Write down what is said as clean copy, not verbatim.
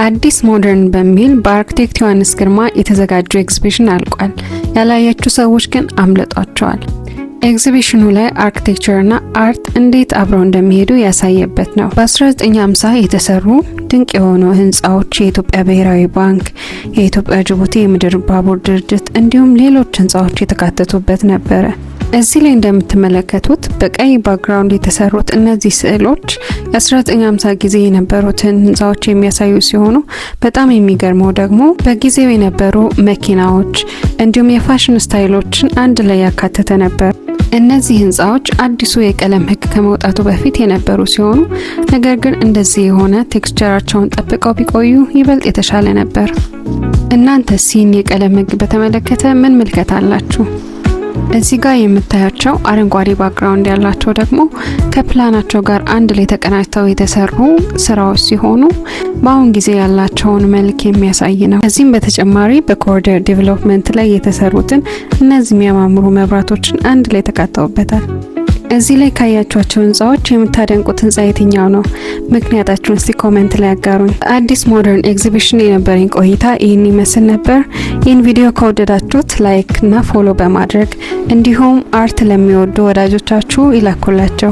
አዲስ ሞደርን በሚል በአርክቴክት ዮሐንስ ግርማ የተዘጋጀው ኤግዚቢሽን አልቋል። ያላያችሁ ሰዎች ግን አምልጧቸዋል። ኤግዚቢሽኑ ላይ አርክቴክቸርና አርት እንዴት አብረው እንደሚሄዱ ያሳየበት ነው። በ1950 የተሰሩ ድንቅ የሆኑ ህንጻዎች፣ የኢትዮጵያ ብሔራዊ ባንክ፣ የኢትዮጵያ ጅቡቲ የምድር ባቡር ድርጅት እንዲሁም ሌሎች ህንጻዎች የተካተቱበት ነበረ። እዚህ ላይ እንደምትመለከቱት በቀይ ባክግራውንድ የተሰሩት እነዚህ ስዕሎች የ1950 ጊዜ የነበሩትን ህንጻዎች የሚያሳዩ ሲሆኑ በጣም የሚገርመው ደግሞ በጊዜው የነበሩ መኪናዎች እንዲሁም የፋሽን ስታይሎችን አንድ ላይ ያካተተ ነበር። እነዚህ ህንጻዎች አዲሱ የቀለም ህግ ከመውጣቱ በፊት የነበሩ ሲሆኑ ነገር ግን እንደዚህ የሆነ ቴክስቸራቸውን ጠብቀው ቢቆዩ ይበልጥ የተሻለ ነበር። እናንተ ሲን የቀለም ህግ በተመለከተ ምን ምልከታ አላችሁ? እዚህ ጋር የምታያቸው አረንጓዴ ባክግራውንድ ያላቸው ደግሞ ከፕላናቸው ጋር አንድ ላይ ተቀናጅተው የተሰሩ ስራዎች ሲሆኑ በአሁን ጊዜ ያላቸውን መልክ የሚያሳይ ነው። ከዚህም በተጨማሪ በኮሪደር ዴቨሎፕመንት ላይ የተሰሩትን እነዚህ የሚያማምሩ መብራቶችን አንድ ላይ ተካተውበታል። እዚህ ላይ ካያችኋቸው ህንጻዎች የምታደንቁት ህንጻ የትኛው ነው? ምክንያታችሁን እስቲ ኮሜንት ላይ አጋሩኝ። አዲስ ሞደርን ኤግዚቢሽን የነበረኝ ቆይታ ይህን ይመስል ነበር። ይህን ቪዲዮ ከወደዳችሁት ላይክ እና ፎሎ በማድረግ እንዲሁም አርት ለሚወዱ ወዳጆቻችሁ ይላኩላቸው።